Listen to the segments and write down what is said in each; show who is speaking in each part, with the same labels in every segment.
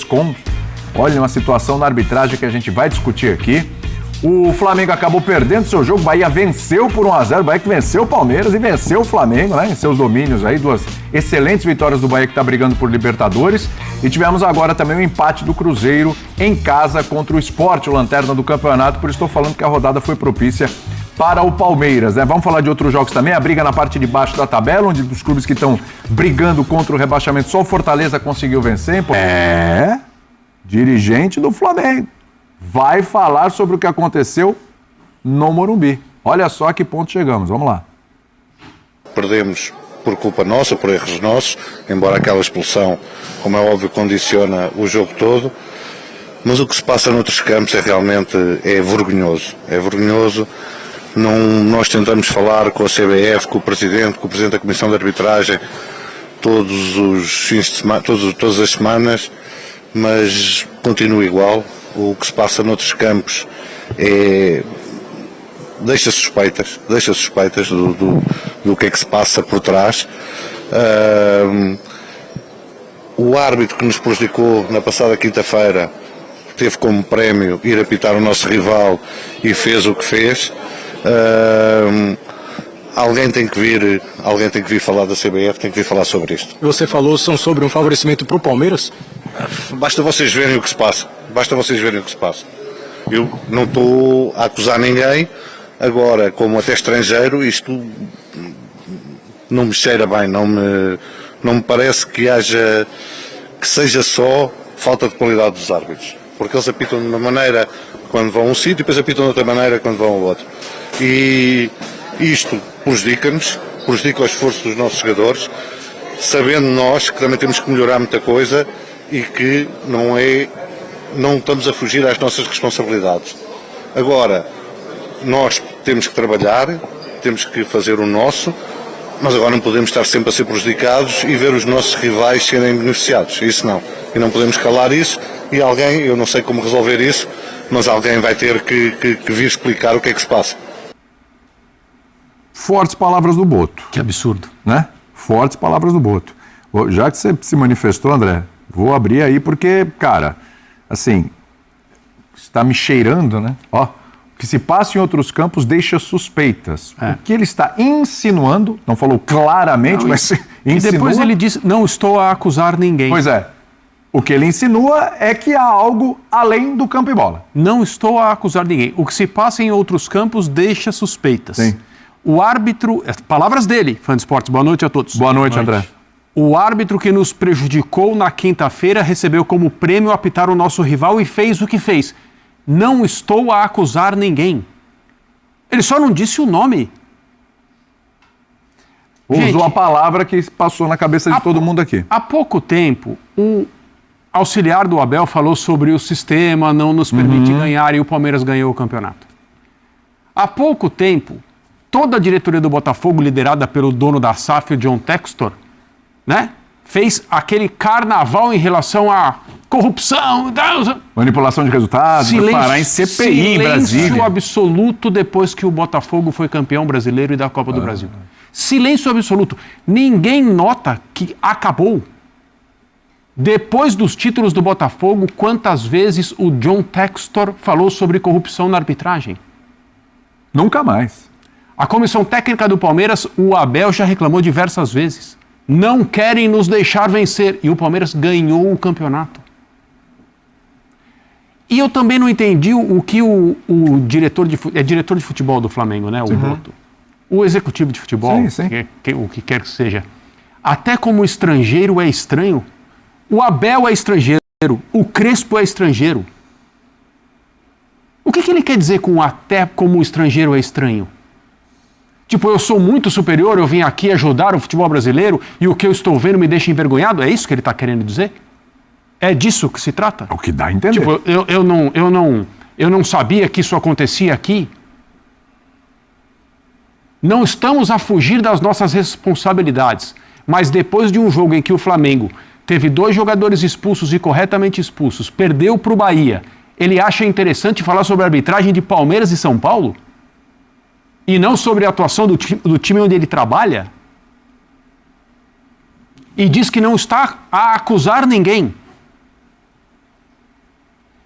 Speaker 1: com, olha, uma situação na arbitragem que a gente vai discutir aqui. O Flamengo acabou perdendo seu jogo, o Bahia venceu por 1-0, o Bahia que venceu o Palmeiras e venceu o Flamengo, né, em seus domínios aí, duas excelentes vitórias do Bahia que está brigando por Libertadores. E tivemos agora também o empate do Cruzeiro em casa contra o Sport, o lanterna do campeonato, por isso estou falando que a rodada foi propícia para o Palmeiras, né? Vamos falar de outros jogos também, a briga na parte de baixo da tabela, onde os clubes que estão brigando contra o rebaixamento, só o Fortaleza conseguiu vencer. Dirigente do Flamengo vai falar sobre o que aconteceu no Morumbi. Olha só a que ponto chegamos, vamos lá.
Speaker 2: Perdemos por culpa nossa, por erros nossos, embora aquela expulsão, como é óbvio, condiciona o jogo todo, mas o que se passa noutros campos realmente vergonhoso. É vergonhoso. Nós tentamos falar com a CBF, com o Presidente da Comissão de Arbitragem, todos os fins de semana, todas as semanas, mas continua igual. O que se passa noutros campos deixa suspeitas do que é que se passa por trás. O árbitro que nos prejudicou na passada quinta-feira teve como prémio ir apitar o nosso rival e fez o que fez. Alguém tem que vir falar da CBF, tem que vir falar sobre isto.
Speaker 3: Você falou sobre um favorecimento para o Palmeiras?
Speaker 2: Basta vocês verem o que se passa. Eu não estou a acusar ninguém. Agora, como até estrangeiro, isto não me cheira bem, não me parece que seja só falta de qualidade dos árbitros. Porque eles apitam de uma maneira quando vão a um sítio e depois apitam de outra maneira quando vão ao outro. E isto prejudica-nos, prejudica o esforço dos nossos jogadores, sabendo nós que também temos que melhorar muita coisa e que não estamos a fugir às nossas responsabilidades. Agora, nós temos que trabalhar, temos que fazer o nosso, mas agora não podemos estar sempre a ser prejudicados e ver os nossos rivais serem beneficiados. Isso não. E não podemos calar isso e alguém, eu não sei como resolver isso, mas alguém vai ter que vir explicar o que é que se passa.
Speaker 1: Fortes palavras do Boto.
Speaker 3: Que absurdo.
Speaker 1: Né? Fortes palavras do Boto. Já que você se manifestou, André, vou abrir aí porque, cara, assim, está me cheirando, né? Ó, o que se passa em outros campos deixa suspeitas. O que ele está insinuando, não falou claramente, mas
Speaker 3: insinua. E depois ele disse, não estou a acusar ninguém.
Speaker 1: Pois é. O que ele insinua é que há algo além do campo e bola.
Speaker 3: Não estou a acusar ninguém. O que se passa em outros campos deixa suspeitas.
Speaker 1: Sim.
Speaker 3: O árbitro, palavras dele, fã de esportes, boa noite a todos.
Speaker 1: Boa noite, André.
Speaker 3: O árbitro que nos prejudicou na quinta-feira recebeu como prêmio apitar o nosso rival e fez o que fez. Não estou a acusar ninguém. Ele só não disse o nome.
Speaker 1: Usou a palavra que passou na cabeça de todo mundo aqui.
Speaker 3: Há pouco tempo, o auxiliar do Abel falou sobre o sistema não nos permite ganhar e o Palmeiras ganhou o campeonato. Há pouco tempo, toda a diretoria do Botafogo, liderada pelo dono da SAF, o John Textor, né, fez aquele carnaval em relação à corrupção,
Speaker 1: manipulação de resultados, parar em CPI em Brasília.
Speaker 3: Silêncio absoluto depois que o Botafogo foi campeão brasileiro e da Copa do Brasil. Silêncio absoluto. Ninguém nota que acabou. Depois dos títulos do Botafogo, quantas vezes o John Textor falou sobre corrupção na arbitragem?
Speaker 1: Nunca mais.
Speaker 3: A comissão técnica do Palmeiras, o Abel já reclamou diversas vezes. Não querem nos deixar vencer. E o Palmeiras ganhou o campeonato. E eu também não entendi o que o diretor de futebol do Flamengo, né? O Boto. O executivo de futebol, o que quer que seja. Até como estrangeiro é estranho. O Abel é estrangeiro. O Crespo é estrangeiro. O que ele quer dizer com até como estrangeiro é estranho? Tipo, eu sou muito superior, eu vim aqui ajudar o futebol brasileiro e o que eu estou vendo me deixa envergonhado? É isso que ele está querendo dizer? É disso que se trata?
Speaker 1: É o que dá a entender.
Speaker 3: Tipo, eu não sabia que isso acontecia aqui. Não estamos a fugir das nossas responsabilidades, mas depois de um jogo em que o Flamengo teve 2 jogadores expulsos e corretamente expulsos, perdeu para o Bahia, ele acha interessante falar sobre a arbitragem de Palmeiras e São Paulo? E não sobre a atuação do time onde ele trabalha? E diz que não está a acusar ninguém.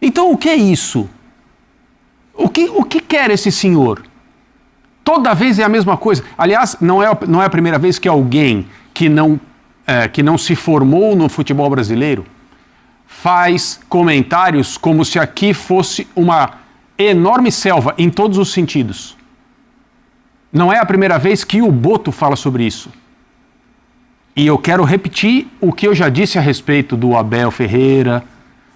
Speaker 3: Então o que é isso? O que quer esse senhor? Toda vez é a mesma coisa. Aliás, não é a primeira vez que alguém que não se formou no futebol brasileiro faz comentários como se aqui fosse uma enorme selva em todos os sentidos. Não é a primeira vez que o Boto fala sobre isso. E eu quero repetir o que eu já disse a respeito do Abel Ferreira,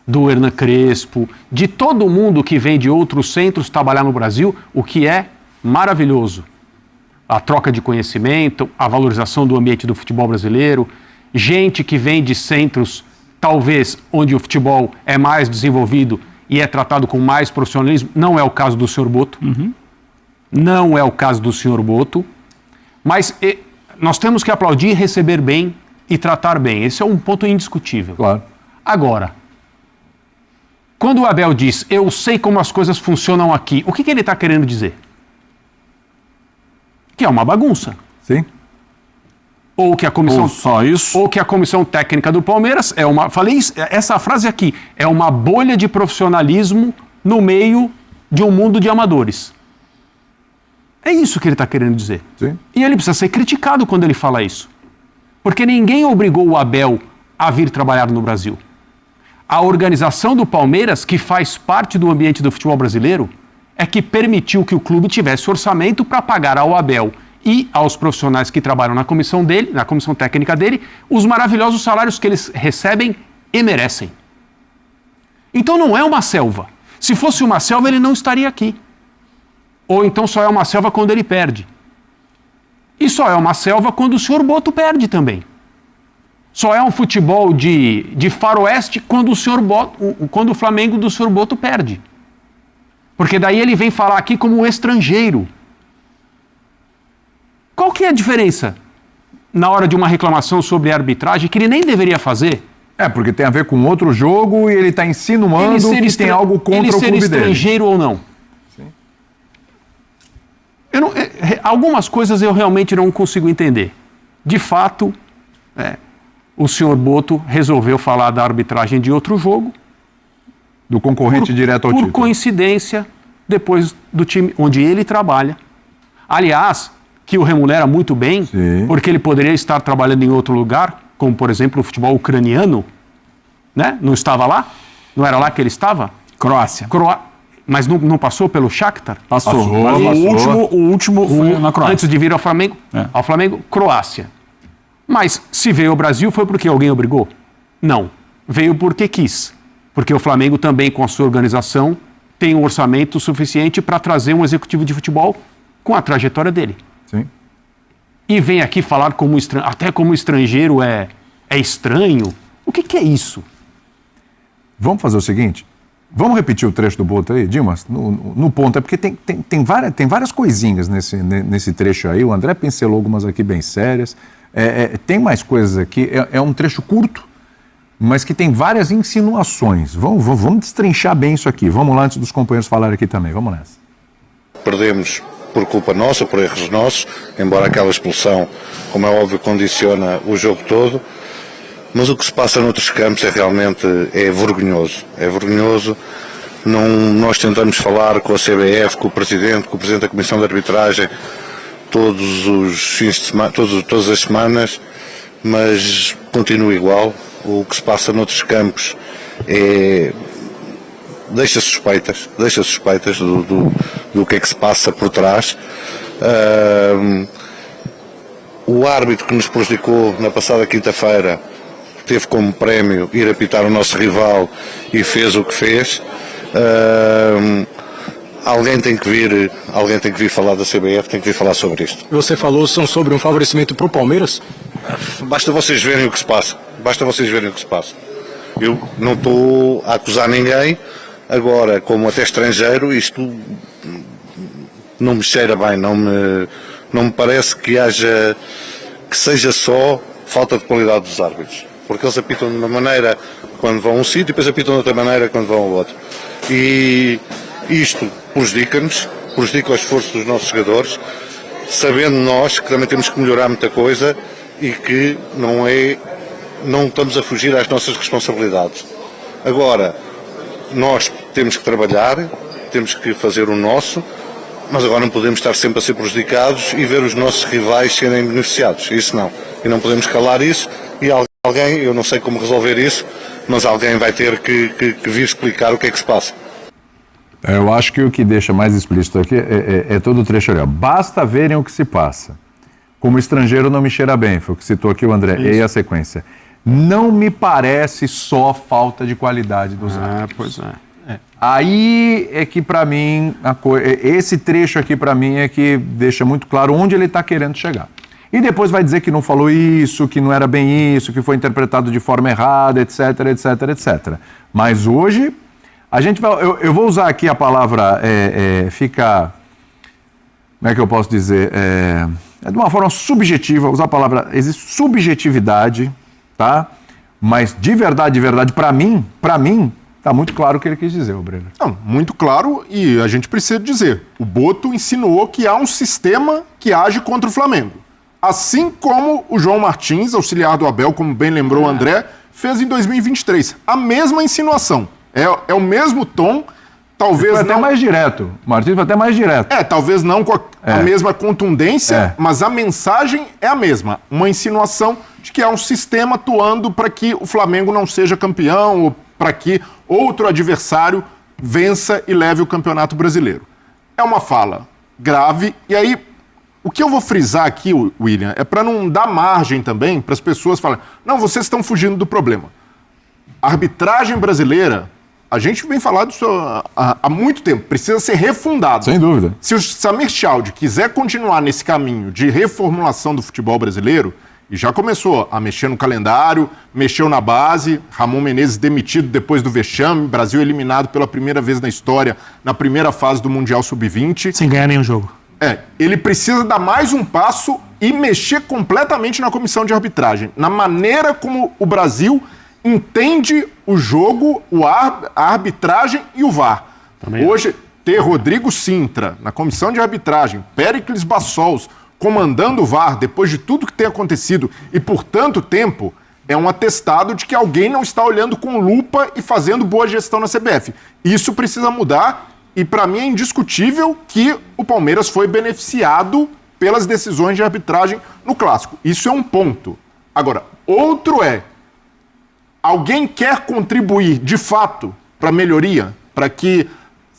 Speaker 3: do Hernan Crespo, de todo mundo que vem de outros centros trabalhar no Brasil, o que é maravilhoso. A troca de conhecimento, a valorização do ambiente do futebol brasileiro, gente que vem de centros, talvez, onde o futebol é mais desenvolvido e é tratado com mais profissionalismo. Não é o caso do senhor Boto. Não é o caso do senhor Boto. Mas nós temos que aplaudir, receber bem e tratar bem. Esse é um ponto indiscutível.
Speaker 1: Claro.
Speaker 3: Agora, quando o Abel diz, eu sei como as coisas funcionam aqui, o que ele está querendo dizer? Que é uma bagunça.
Speaker 1: Sim.
Speaker 3: Ou que a comissão...
Speaker 4: Ou só isso.
Speaker 3: Ou que a comissão técnica do Palmeiras é uma... Falei isso, essa frase aqui, é uma bolha de profissionalismo no meio de um mundo de amadores. É isso que ele está querendo dizer.
Speaker 1: Sim.
Speaker 3: E ele precisa ser criticado quando ele fala isso. Porque ninguém obrigou o Abel a vir trabalhar no Brasil. A organização do Palmeiras, que faz parte do ambiente do futebol brasileiro, é que permitiu que o clube tivesse orçamento para pagar ao Abel e aos profissionais que trabalham na comissão dele, na comissão técnica dele, os maravilhosos salários que eles recebem e merecem. Então não é uma selva. Se fosse uma selva, ele não estaria aqui. Ou então só é uma selva quando ele perde. E só é uma selva quando o senhor Boto perde também. Só é um futebol de faroeste quando quando o Flamengo do senhor Boto perde. Porque daí ele vem falar aqui como um estrangeiro. Qual que é a diferença na hora de uma reclamação sobre arbitragem que ele nem deveria fazer?
Speaker 1: É, porque tem a ver com outro jogo e ele está insinuando que tem algo contra o clube dele.
Speaker 3: Ele ser estrangeiro ou não.
Speaker 1: Sim.
Speaker 3: Algumas coisas eu realmente não consigo entender. De fato, o senhor Boto resolveu falar da arbitragem de outro jogo.
Speaker 1: Do concorrente direto ao título.
Speaker 3: Por coincidência, depois do time onde ele trabalha. Aliás, que o remunera muito bem,
Speaker 1: Sim.
Speaker 3: Porque ele poderia estar trabalhando em outro lugar, como, por exemplo, o futebol ucraniano, né? Não estava lá? Não era lá que ele estava?
Speaker 4: Croácia.
Speaker 3: Mas não passou pelo Shakhtar?
Speaker 4: Passou.
Speaker 1: Passou.
Speaker 4: O último foi na Croácia.
Speaker 3: Antes de vir ao Flamengo, Croácia. Mas se veio ao Brasil foi porque alguém obrigou? Não. Veio porque quis. Porque o Flamengo também, com a sua organização, tem um orçamento suficiente para trazer um executivo de futebol com a trajetória dele.
Speaker 1: Sim.
Speaker 3: E vem aqui falar até como estrangeiro é estranho. O que é isso?
Speaker 1: Vamos fazer o seguinte? Vamos repetir o trecho do Boto aí, Dimas? No ponto, é porque tem várias coisinhas nesse trecho aí. O André pincelou algumas aqui bem sérias. Tem mais coisas aqui. É um trecho curto, mas que tem várias insinuações. Vamos destrinchar bem isso aqui. Vamos lá antes dos companheiros falarem aqui também. Vamos nessa.
Speaker 2: Perdemos por culpa nossa, por erros nossos, embora aquela expulsão, como é óbvio, condiciona o jogo todo. Mas o que se passa noutros campos realmente vergonhoso. É vergonhoso. Nós tentamos falar com a CBF, com o Presidente da Comissão de Arbitragem, todos os fins de semana, todas as semanas, mas continua igual. O que se passa noutros campos deixa suspeitas do que é que se passa por trás. O árbitro que nos prejudicou na passada quinta-feira teve como prémio ir apitar o nosso rival e fez o que fez. Alguém tem que vir falar da CBF, tem que vir falar sobre isto.
Speaker 5: Você falou sobre um favorecimento para o Palmeiras?
Speaker 2: Basta vocês verem o que se passa. Eu não estou a acusar ninguém. Agora, como até estrangeiro, isto não me cheira bem. Não me parece que seja só falta de qualidade dos árbitros. Porque eles apitam de uma maneira quando vão a um sítio e depois apitam de outra maneira quando vão ao outro. E isto prejudica-nos, prejudica o esforço dos nossos jogadores, sabendo nós que também temos que melhorar muita coisa e que não estamos a fugir às nossas responsabilidades. Agora, nós temos que trabalhar, temos que fazer o nosso, mas agora não podemos estar sempre a ser prejudicados e ver os nossos rivais serem beneficiados. Isso não. E não podemos calar isso e alguém, eu não sei como resolver isso, mas alguém vai ter que vir explicar o que é que se passa.
Speaker 1: Eu acho que o que deixa mais explícito aqui é todo o trecho ali. Basta verem o que se passa. Como estrangeiro não me cheira bem, foi o que citou aqui o André. E aí a sequência. Não me parece só falta de qualidade dos árbitros.
Speaker 3: Pois é.
Speaker 1: Aí é que para mim, esse trecho aqui para mim é que deixa muito claro onde ele está querendo chegar. E depois vai dizer que não falou isso, que não era bem isso, que foi interpretado de forma errada, etc, etc, etc. Mas hoje, a gente vai... Eu vou usar aqui a palavra, fica... Como é que eu posso dizer? De uma forma subjetiva, usar a palavra... Existe subjetividade, tá? Mas de verdade, para mim, tá muito claro o que ele quis dizer, o Brenner.
Speaker 6: Não, muito claro, e a gente precisa dizer. O Boto insinuou que há um sistema que age contra o Flamengo. Assim como o João Martins, auxiliar do Abel, como bem lembrou o André, fez em 2023. A mesma insinuação. É o mesmo tom, talvez
Speaker 1: foi até mais direto. O Martins foi até mais direto.
Speaker 6: Talvez não com a mesma contundência, mas a mensagem é a mesma. Uma insinuação de que há um sistema atuando para que o Flamengo não seja campeão ou para que outro adversário vença e leve o Campeonato Brasileiro. É uma fala grave, e aí o que eu vou frisar aqui, William, é para não dar margem também para as pessoas falarem, não, vocês estão fugindo do problema. A arbitragem brasileira, a gente vem falando disso há muito tempo, precisa ser refundada.
Speaker 1: Sem dúvida.
Speaker 6: Se o Samir Childe quiser continuar nesse caminho de reformulação do futebol brasileiro, e já começou a mexer no calendário, mexeu na base, Ramon Menezes demitido depois do vexame, Brasil eliminado pela primeira vez na história, na primeira fase do Mundial Sub-20.
Speaker 4: Sem ganhar nenhum jogo.
Speaker 6: Ele precisa dar mais um passo e mexer completamente na comissão de arbitragem, na maneira como o Brasil entende o jogo, a arbitragem e o VAR. Hoje, ter Rodrigo Sintra na comissão de arbitragem, Péricles Bassols comandando o VAR depois de tudo que tem acontecido e por tanto tempo, é um atestado de que alguém não está olhando com lupa e fazendo boa gestão na CBF. Isso precisa mudar e para mim é indiscutível que o Palmeiras foi beneficiado pelas decisões de arbitragem no Clássico. Isso é um ponto. Agora, outro alguém quer contribuir de fato para a melhoria, para que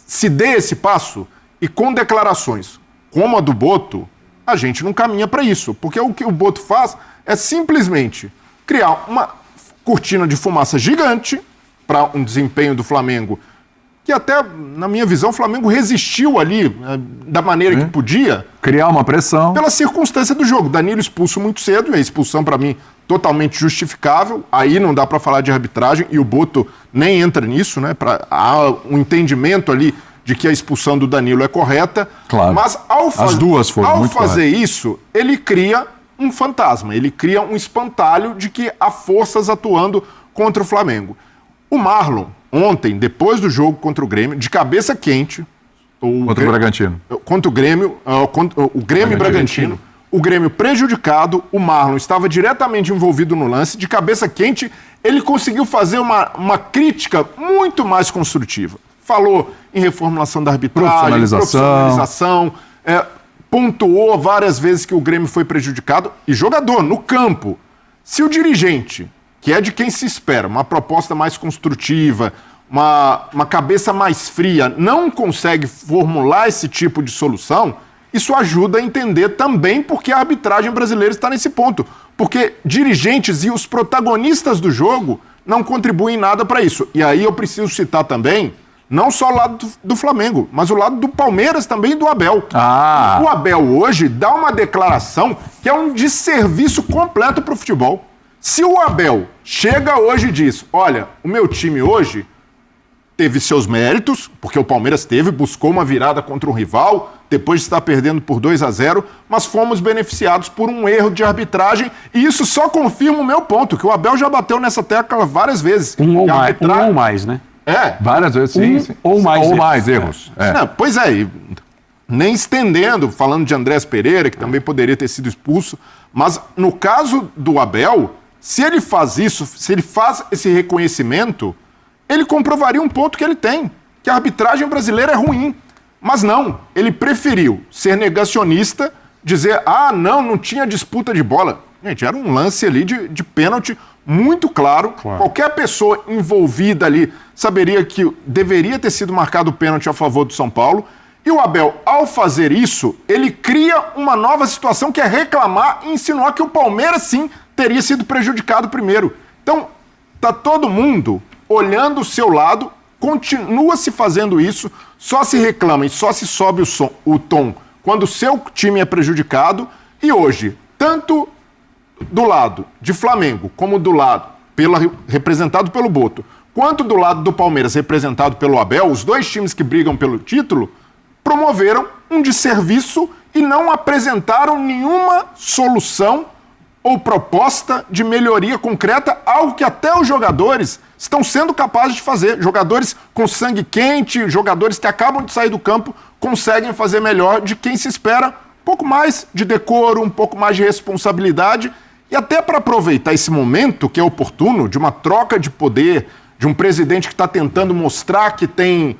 Speaker 6: se dê esse passo e com declarações como a do Boto, a gente não caminha para isso, porque o que o Boto faz é simplesmente criar uma cortina de fumaça gigante para um desempenho do Flamengo, que até, na minha visão, o Flamengo resistiu ali da maneira que podia.
Speaker 1: Criar uma pressão.
Speaker 6: Pela circunstância do jogo. Danilo expulso muito cedo, e a expulsão, para mim, totalmente justificável. Aí não dá para falar de arbitragem, e o Boto nem entra nisso, né? Há um entendimento ali de que a expulsão do Danilo é correta,
Speaker 1: claro.
Speaker 6: Mas
Speaker 1: as duas foram muito
Speaker 6: fazer isso, ele cria um fantasma, ele cria um espantalho de que há forças atuando contra o Flamengo. O Marlon, ontem, depois do jogo contra o Grêmio, de cabeça quente...
Speaker 1: Contra o Bragantino.
Speaker 6: Contra o Grêmio, o Grêmio e Bragantino. O Grêmio prejudicado, o Marlon estava diretamente envolvido no lance, de cabeça quente, ele conseguiu fazer uma crítica muito mais construtiva. Falou em reformulação da arbitragem, profissionalização, pontuou várias vezes que o Grêmio foi prejudicado. E jogador, no campo, se o dirigente, que é de quem se espera, uma proposta mais construtiva, uma cabeça mais fria, não consegue formular esse tipo de solução, isso ajuda a entender também porque a arbitragem brasileira está nesse ponto. Porque dirigentes e os protagonistas do jogo não contribuem nada para isso. E aí eu preciso citar também... Não só o lado do Flamengo, mas o lado do Palmeiras também e do Abel. O Abel hoje dá uma declaração que é um desserviço completo para o futebol. Se o Abel chega hoje e diz, olha, o meu time hoje teve seus méritos, porque o Palmeiras buscou uma virada contra um rival, depois de estar perdendo por 2-0, mas fomos beneficiados por um erro de arbitragem, e isso só confirma o meu ponto, que o Abel já bateu nessa tecla várias vezes.
Speaker 3: Um ou mais, né?
Speaker 1: Várias vezes, sim.
Speaker 3: Ou mais
Speaker 1: erros.
Speaker 6: Não, pois é, nem estendendo, falando de Andrés Pereira, que também poderia ter sido expulso, mas no caso do Abel, se ele faz isso, se ele faz esse reconhecimento, ele comprovaria um ponto que ele tem, que a arbitragem brasileira é ruim. Mas não, ele preferiu ser negacionista, dizer, não tinha disputa de bola. Gente, era um lance ali de pênalti muito claro. Qualquer pessoa envolvida ali saberia que deveria ter sido marcado o pênalti a favor do São Paulo. E o Abel, ao fazer isso, ele cria uma nova situação que é reclamar e insinuar que o Palmeiras, sim, teria sido prejudicado primeiro. Então, tá todo mundo olhando o seu lado, continua se fazendo isso, só se reclama e só se sobe o tom quando o seu time é prejudicado. E hoje, tanto do lado de Flamengo, como do lado representado pelo Boto, quanto do lado do Palmeiras, representado pelo Abel, os dois times que brigam pelo título, promoveram um desserviço e não apresentaram nenhuma solução ou proposta de melhoria concreta, algo que até os jogadores estão sendo capazes de fazer. Jogadores com sangue quente, jogadores que acabam de sair do campo, conseguem fazer melhor de quem se espera um pouco mais de decoro, um pouco mais de responsabilidade. E até para aproveitar esse momento que é oportuno, de uma troca de poder, de um presidente que está tentando mostrar que tem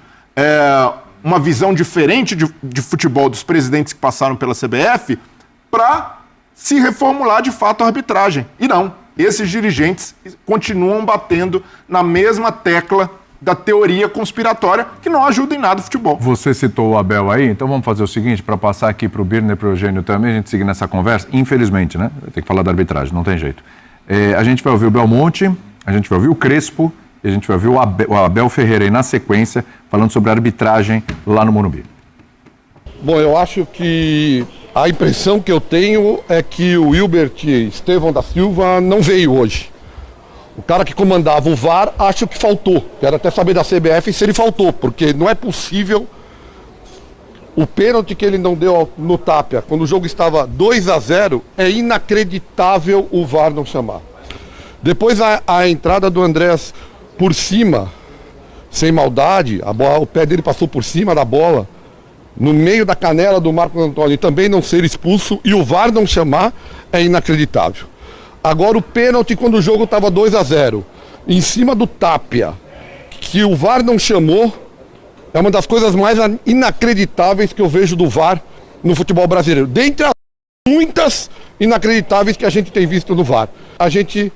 Speaker 6: uma visão diferente de futebol dos presidentes que passaram pela CBF, para se reformular de fato a arbitragem. E não, esses dirigentes continuam batendo na mesma tecla da teoria conspiratória, que não ajuda em nada o futebol.
Speaker 1: Você citou o Abel aí, então vamos fazer o seguinte, para passar aqui para o Birner e para o Eugênio também, a gente seguir nessa conversa, infelizmente, né? Tem que falar da arbitragem, não tem jeito. A gente vai ouvir o Belmonte, a gente vai ouvir o Crespo, e a gente vai ouvir o Abel Ferreira aí na sequência, falando sobre a arbitragem lá no Morumbi.
Speaker 7: Bom, eu acho que a impressão que eu tenho é que o Hilbert Estevão da Silva não veio hoje. O cara que comandava o VAR, acho que faltou. Quero até saber da CBF se ele faltou, porque não é possível o pênalti que ele não deu no Tapia, quando o jogo estava 2-0, é inacreditável o VAR não chamar. Depois a entrada do Andrés por cima, sem maldade, o pé dele passou por cima da bola, no meio da canela do Marcos Antônio, e também não ser expulso, e o VAR não chamar, é inacreditável. Agora o pênalti quando o jogo estava 2-0, em cima do Tapia, que o VAR não chamou, é uma das coisas mais inacreditáveis que eu vejo do VAR no futebol brasileiro. Dentre as muitas inacreditáveis que a gente tem visto no VAR. A gente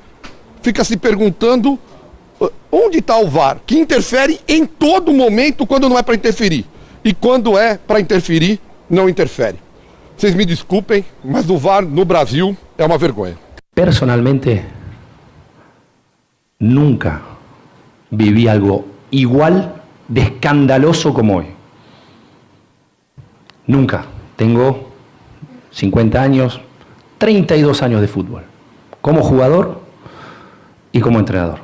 Speaker 7: fica se perguntando onde está o VAR, que interfere em todo momento quando não é para interferir. E quando é para interferir, não interfere. Vocês me desculpem, mas o VAR no Brasil é uma vergonha.
Speaker 8: Personalmente, nunca viví algo igual de escandaloso como hoy. Nunca. Tengo 50 años, 32 años de fútbol, como jugador y como entrenador.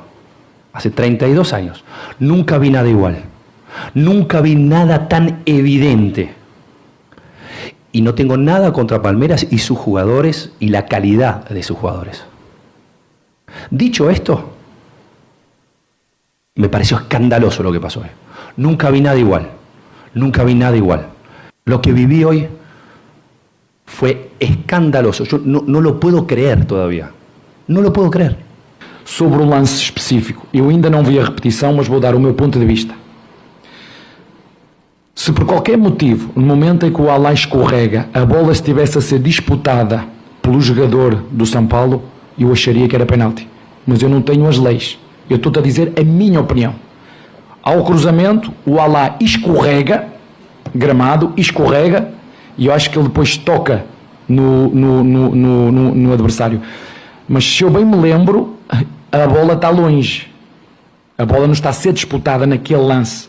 Speaker 8: Hace 32 años. Nunca vi nada igual. Nunca vi nada tan evidente. Y no tengo nada contra Palmeiras y sus jugadores y la calidad de sus jugadores. Dicho esto, me pareció escandaloso lo que pasó hoy. Nunca vi nada igual. Nunca vi nada igual. Lo que viví hoy foi escandaloso. Eu não lo puedo creer todavía. Não lo puedo creer.
Speaker 4: Sobre o lance específico, eu ainda não vi a repetição, mas vou dar o meu ponto de vista. Se por qualquer motivo, no momento em que o Alá escorrega, a bola estivesse a ser disputada pelo jogador do São Paulo, eu acharia que era penalti. Mas eu não tenho as leis. Eu estou-te a dizer a minha opinião. Ao cruzamento, o Alá escorrega, gramado, escorrega, e eu acho que ele depois toca no adversário. Mas se eu bem me lembro, a bola está longe. A bola não está a ser disputada naquele lance.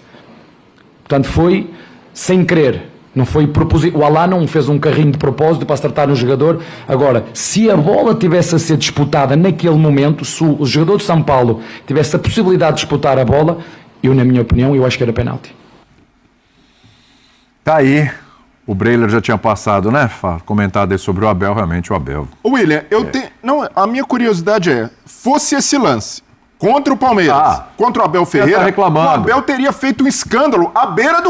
Speaker 4: Portanto, foi sem querer. Não foi proposito. O Alá não fez um carrinho de propósito para acertar no jogador. Agora, se a bola tivesse a ser disputada naquele momento, se o jogador de São Paulo tivesse a possibilidade de disputar a bola, eu, na minha opinião, eu acho que era penalti.
Speaker 1: Tá aí. O Breiler já tinha passado, né? Comentado aí sobre o Abel, realmente o Abel.
Speaker 6: William, a minha curiosidade fosse esse lance contra o Palmeiras, contra o Abel Ferreira,
Speaker 1: tá reclamando.
Speaker 6: o Abel teria feito um escândalo à beira do